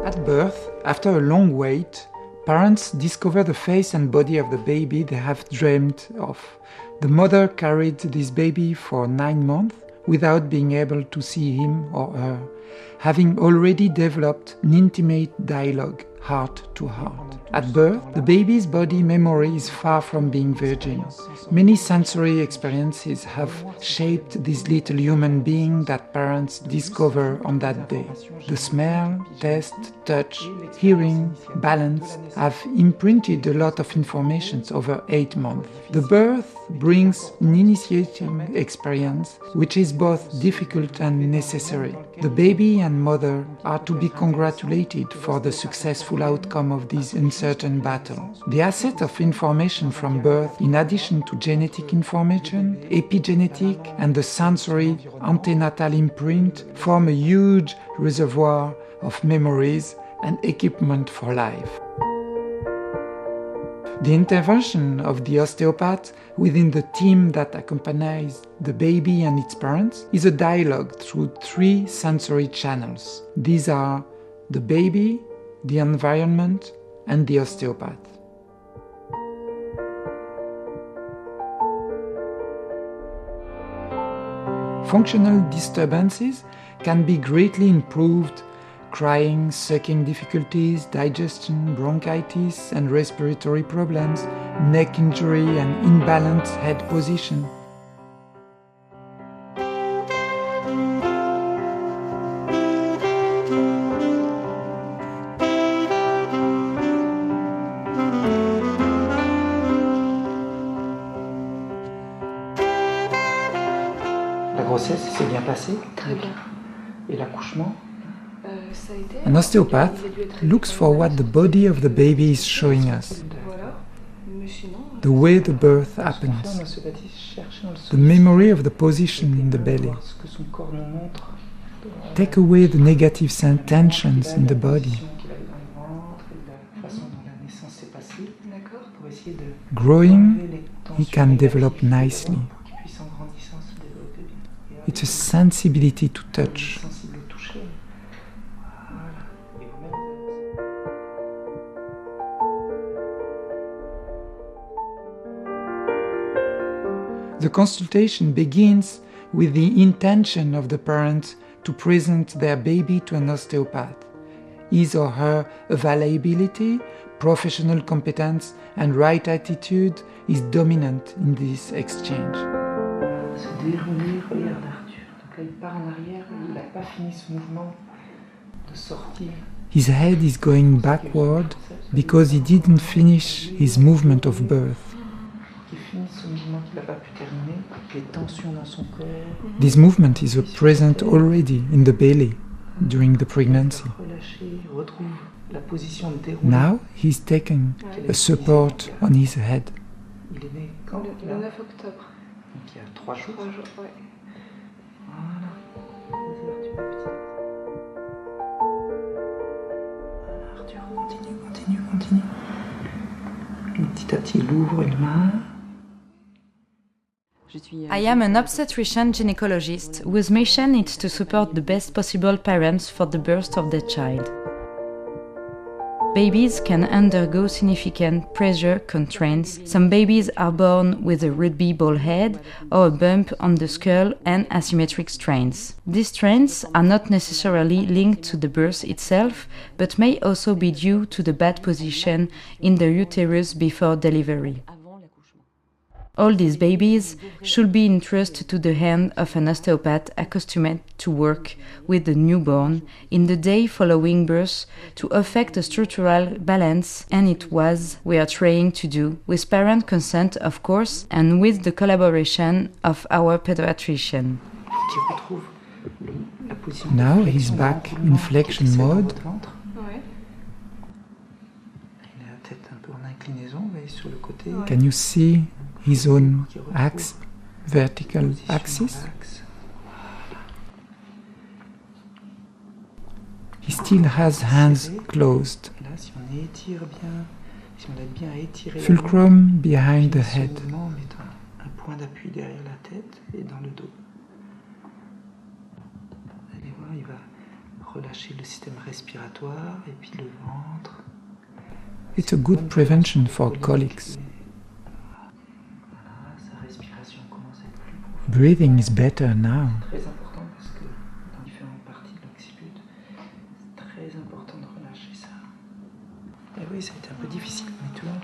At birth, after a long wait, parents discover the face and body of the baby they have dreamed of. The mother carried this baby for 9 months without being able to see him or her, having already developed an intimate dialogue, heart to heart. At birth, the baby's body memory is far from being virgin. Many sensory experiences have shaped this little human being that parents discover on that day. The smell, taste, touch, hearing, balance have imprinted a lot of information over 8 months. The birth brings an initiating experience which is both difficult and necessary. The baby and mother are to be congratulated for the successful outcome of this uncertain battle. The asset of information from birth, in addition to genetic information, epigenetic and the sensory antenatal imprint, form a huge reservoir of memories and equipment for life. The intervention of the osteopath within the team that accompanies the baby and its parents is a dialogue through 3 sensory channels. These are the baby, the environment, and the osteopath. Functional disturbances can be greatly improved: crying, sucking difficulties, digestion, bronchitis and respiratory problems, neck injury and imbalanced head position. La grossesse s'est bien passée? Très bien. Et l'accouchement? An osteopath looks for what the body of the baby is showing us. The way the birth happens. The memory of the position in the belly. Take away the negative tensions in the body. Growing, he can develop nicely. It's a sensibility to touch. The consultation begins with the intention of the parents to present their baby to an osteopath. His or her availability, professional competence and right attitude is dominant in this exchange. Se dérouler, regarde Arthur. Donc là, il part en arrière, il n'a pas fini ce mouvement de sortir. His head is going backward because he didn't finish his movement of birth. This movement is present already in the belly during the pregnancy. Now he's taking a support on his head. Le 9 octobre. Donc il y a 3 jours. 3 jours, ouais. Voilà. Arthur, continue. Petit à petit, il ouvre une main. I am an obstetrician gynecologist whose mission is to support the best possible parents for the birth of their child. Babies can undergo significant pressure constraints. Some babies are born with a rugby ball head or a bump on the skull and asymmetric strains. These strains are not necessarily linked to the birth itself, but may also be due to the bad position in the uterus before delivery. All these babies should be entrusted to the hand of an osteopath accustomed to work with the newborn in the day following birth to affect the structural balance, and it was we are trying to do, with parent consent of course, and with the collaboration of our pediatrician. Now he's back in flexion mode. Can you see his own vertical axis? He still has hands closed. Fulcrum behind the head. relâcher le système respiratoire et puis le ventre. It's a good prevention for colics. Breathing is better now. C'est très important parce que dans différentes parties de l'occiput, c'est très important de relâcher ça. Et oui, ça a été un peu difficile, mais tu vois,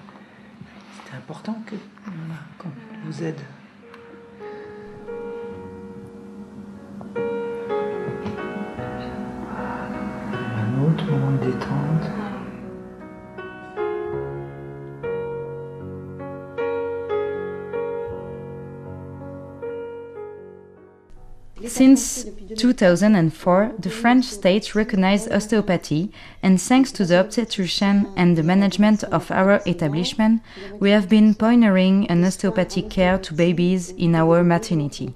c'était important que qu'on vous aide. Un autre moment de détente. Since 2004, the French state recognized osteopathy, and thanks to the obstetrician and the management of our establishment, we have been pioneering an osteopathic care to babies in our maternity.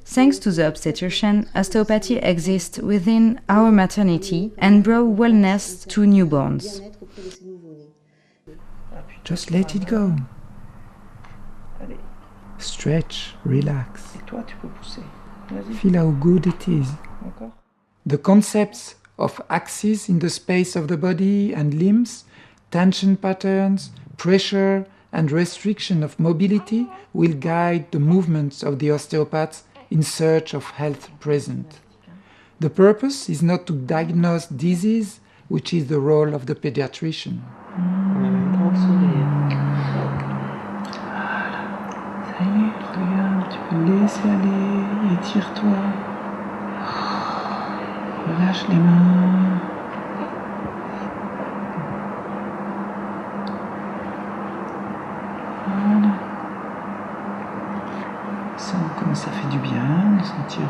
Thanks to the obstetrician, osteopathy exists within our maternity and brought wellness to newborns. Just let it go. Stretch, relax. Et toi, tu peux pousser. Feel how good it is. The concepts of axes in the space of the body and limbs, tension patterns, pressure and restriction of mobility will guide the movements of the osteopaths in search of health present. The purpose is not to diagnose disease, which is the role of the pediatrician. Ça y est, regarde, tu peux laisser aller, étire-toi. Relâche les mains. Voilà. Sens comment ça fait du bien de sentir.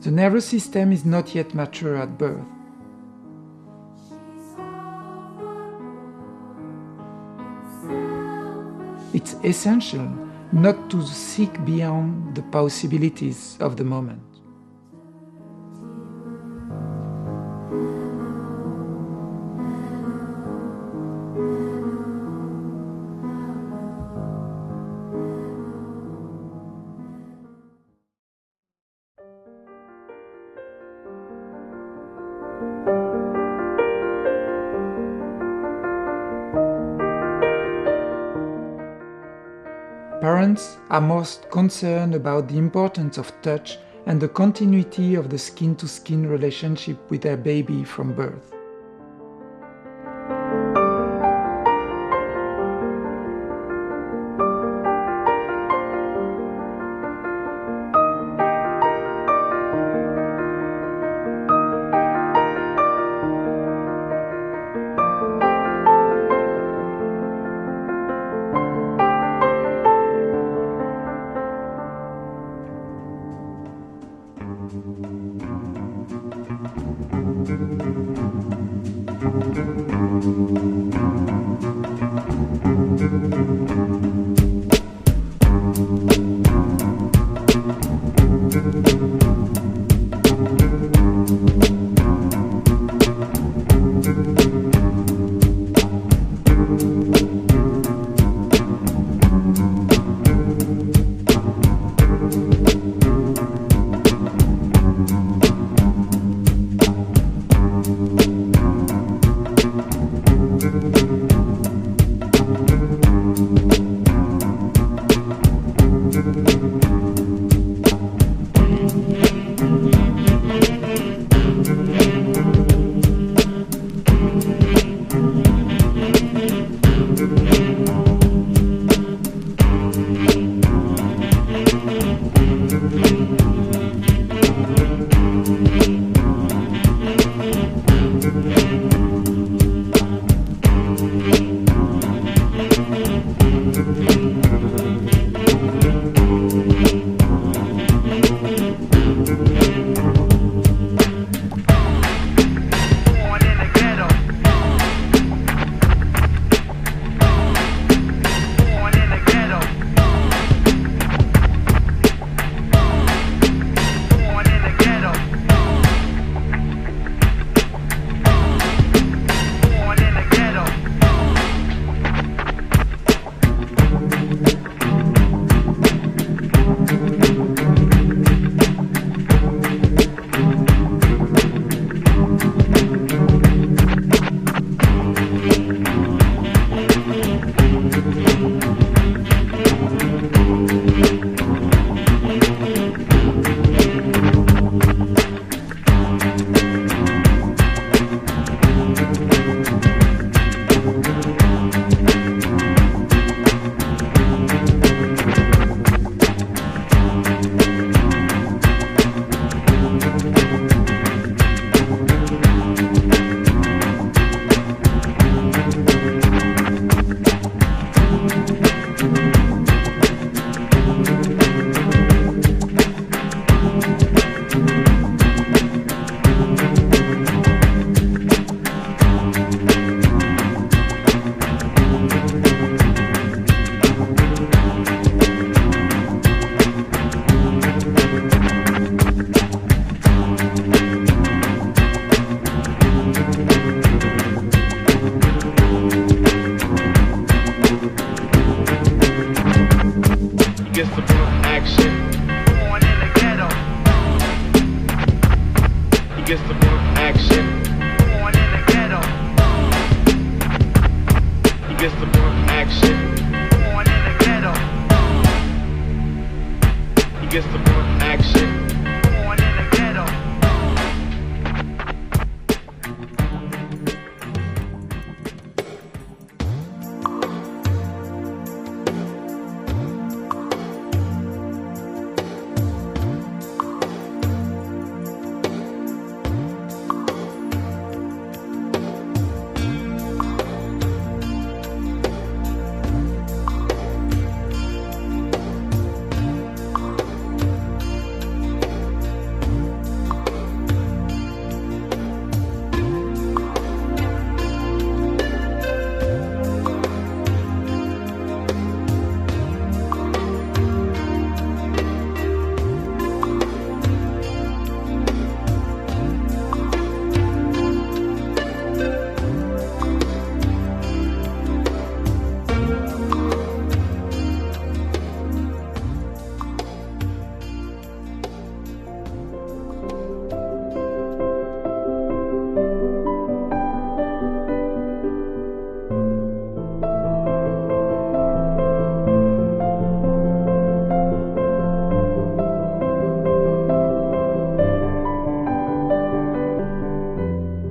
The nervous system is not yet mature at birth. It's essential not to seek beyond the possibilities of the moment. Parents are most concerned about the importance of touch and the continuity of the skin-to-skin relationship with their baby from birth. action. Born in the ghetto. He gets the action. Born in the ghetto.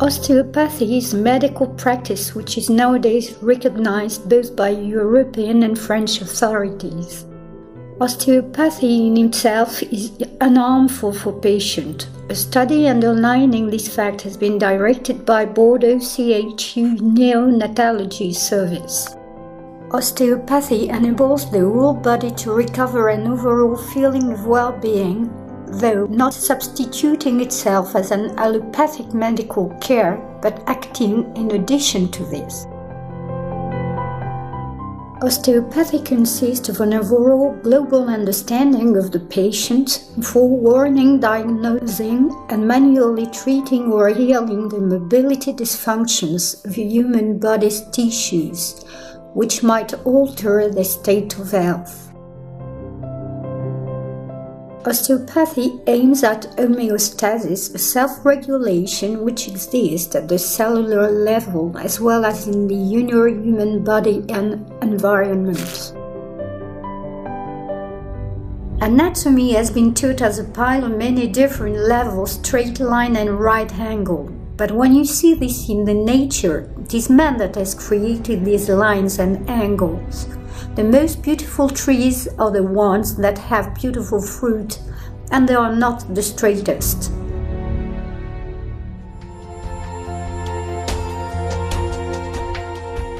Osteopathy is a medical practice which is nowadays recognized both by European and French authorities. Osteopathy in itself is unharmful for patients. A study underlining this fact has been directed by Bordeaux CHU Neonatology Service. Osteopathy enables the whole body to recover an overall feeling of well-being, though not substituting itself as an allopathic medical care, but acting in addition to this. Osteopathy consists of an overall global understanding of the patient, forewarning, diagnosing, and manually treating or healing the mobility dysfunctions of the human body's tissues, which might alter the state of health. Osteopathy aims at homeostasis, a self-regulation which exists at the cellular level as well as in the inner human body and environment. Anatomy has been taught as a pile of many different levels, straight line and right angle. But when you see this in the nature, it is man that has created these lines and angles. The most beautiful trees are the ones that have beautiful fruit, and they are not the straightest.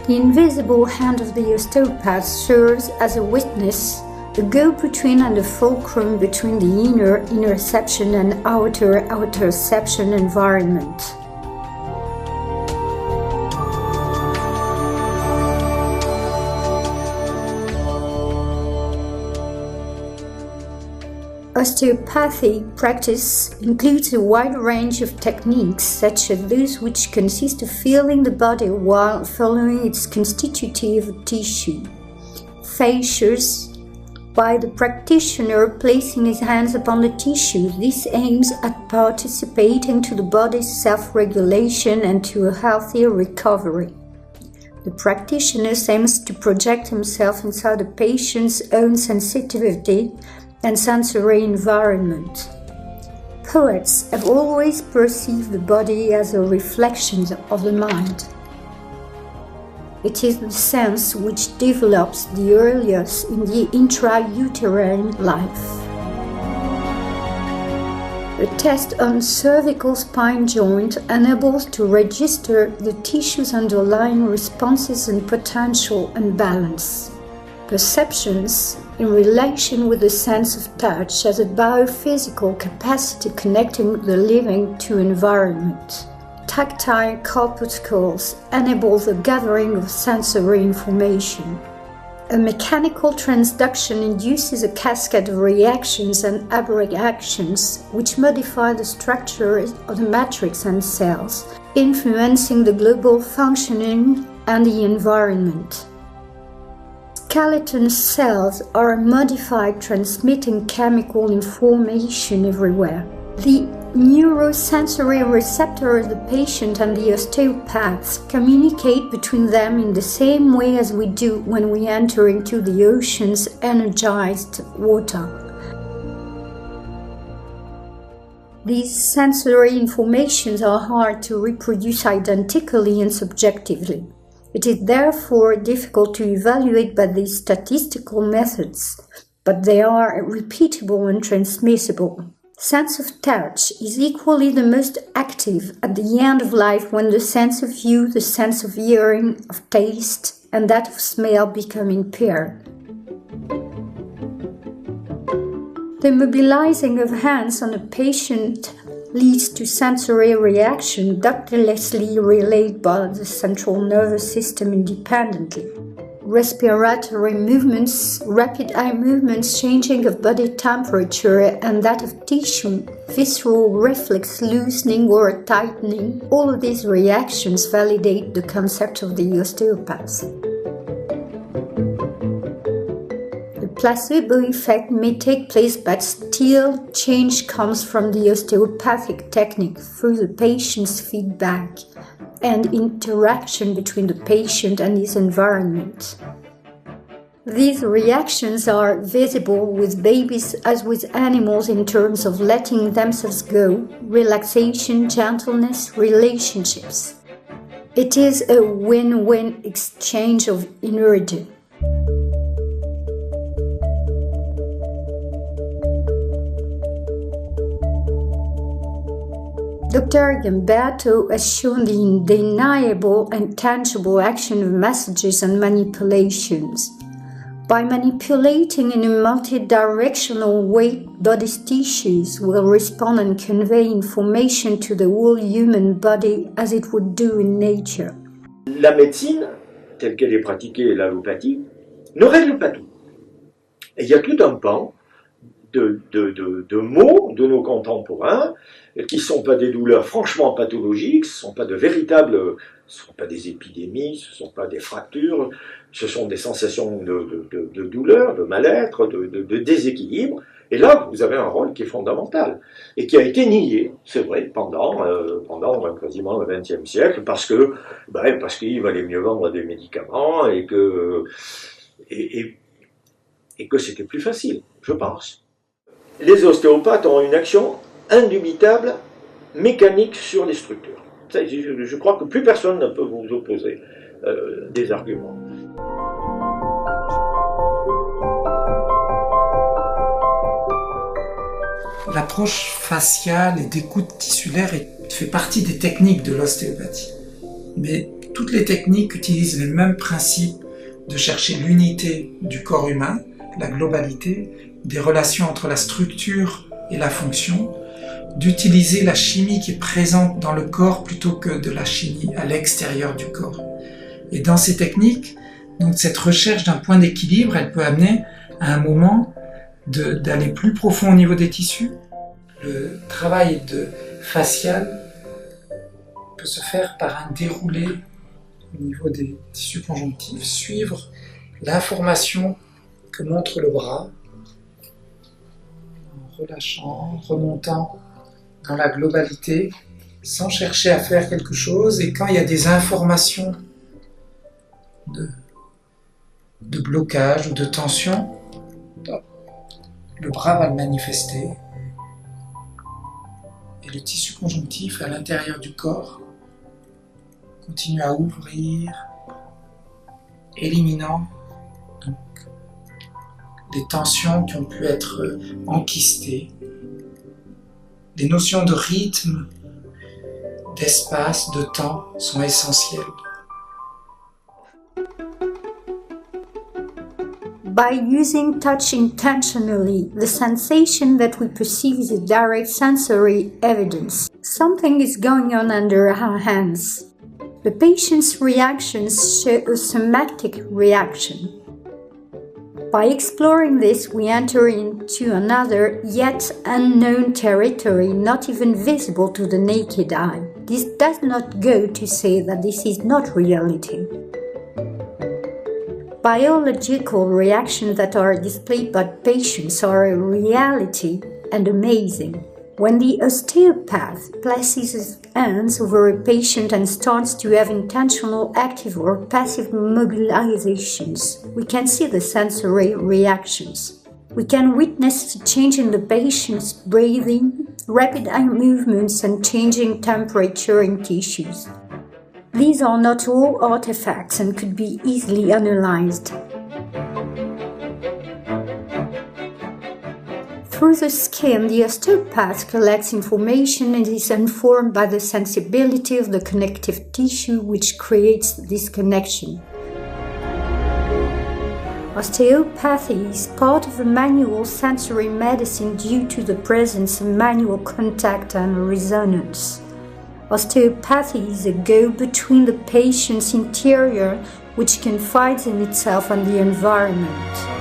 The invisible hand of the osteopath serves as a witness, the go-between and the fulcrum between the inner interoception and outer outeroception environment. Osteopathy practice includes a wide range of techniques, such as those which consist of feeling the body while following its constitutive tissue. Fascias, by the practitioner placing his hands upon the tissue. This aims at participating to the body's self-regulation and to a healthier recovery. The practitioner aims to project himself inside the patient's own sensitivity and sensory environment. Poets have always perceived the body as a reflection of the mind. It is the sense which develops the earliest in the intrauterine life. A test on cervical spine joint enables to register the tissue's underlying responses and potential imbalance. Perceptions in relation with the sense of touch as a biophysical capacity connecting the living to environment. Tactile corpuscles enable the gathering of sensory information. A mechanical transduction induces a cascade of reactions and abreactions which modify the structure of the matrix and cells, influencing the global functioning and the environment. Skeleton cells are modified, transmitting chemical information everywhere. The neurosensory receptor of the patient and the osteopaths communicate between them in the same way as we do when we enter into the ocean's energized water. These sensory informations are hard to reproduce identically and subjectively. It is therefore difficult to evaluate by these statistical methods, but they are repeatable and transmissible. Sense of touch is equally the most active at the end of life when the sense of view, the sense of hearing, of taste, and that of smell become impaired. The mobilizing of hands on a patient leads to sensory reaction ductlessly relayed by the central nervous system independently. Respiratory movements, rapid eye movements, changing of body temperature and that of tissue, visceral reflex loosening or tightening, all of these reactions validate the concept of the osteopaths. The placebo effect may take place, but still change comes from the osteopathic technique through the patient's feedback and interaction between the patient and his environment. These reactions are visible with babies as with animals in terms of letting themselves go, relaxation, gentleness, relationships. It is a win-win exchange of energy. Dr. Gmoviestudio has shown the undeniable and tangible action of messages and manipulations. By manipulating in a multidirectional way, body's tissues will respond and convey information to the whole human body as it would do in nature. La médecine, telle qu'elle est pratiquée, l'allopathie, ne règle pas tout. Et il y a tout un pan de maux de nos contemporains qui ne sont pas des douleurs franchement pathologiques, ce ne sont pas de véritables, ce ne sont pas des épidémies, ce ne sont pas des fractures, ce sont des sensations de douleur, de mal-être, de déséquilibre. Et là, vous avez un rôle qui est fondamental et qui a été nié, c'est vrai, pendant quasiment le XXe siècle, parce qu'il valait mieux vendre des médicaments et que c'était plus facile, je pense. Les ostéopathes ont une action indubitable, mécanique sur les structures. Je crois que plus personne ne peut vous opposer des arguments. L'approche faciale et d'écoute tissulaire fait partie des techniques de l'ostéopathie. Mais toutes les techniques utilisent les mêmes principes de chercher l'unité du corps humain, la globalité, des relations entre la structure et la fonction, d'utiliser la chimie qui est présente dans le corps plutôt que de la chimie à l'extérieur du corps. Et dans ces techniques, donc cette recherche d'un point d'équilibre, elle peut amener à un moment d'aller plus profond au niveau des tissus. Le travail facial peut se faire par un déroulé au niveau des tissus conjonctifs, suivre l'information que montre le bras, en relâchant, remontant dans la globalité, sans chercher à faire quelque chose. Et quand il y a des informations de blocage ou de tension, le bras va le manifester. Et le tissu conjonctif à l'intérieur du corps continue à ouvrir, éliminant donc des tensions qui ont pu être enquistées. Les notions de rythme, d'espace, de temps sont essentielles. By using touch intentionally, the sensation that we perceive is a direct sensory evidence. Something is going on under our hands. The patient's reactions show a somatic reaction. By exploring this, we enter into another, yet unknown territory, not even visible to the naked eye. This does not go to say that this is not reality. Biological reactions that are displayed by patients are a reality and amazing. When the osteopath places his hands over a patient and starts to have intentional active or passive mobilizations, we can see the sensory reactions. We can witness the change in the patient's breathing, rapid eye movements, and changing temperature in tissues. These are not all artifacts and could be easily analyzed. Through the skin, the osteopath collects information and is informed by the sensibility of the connective tissue which creates this connection. Osteopathy is part of a manual sensory medicine due to the presence of manual contact and resonance. Osteopathy is a go-between the patient's interior which confides in itself and the environment.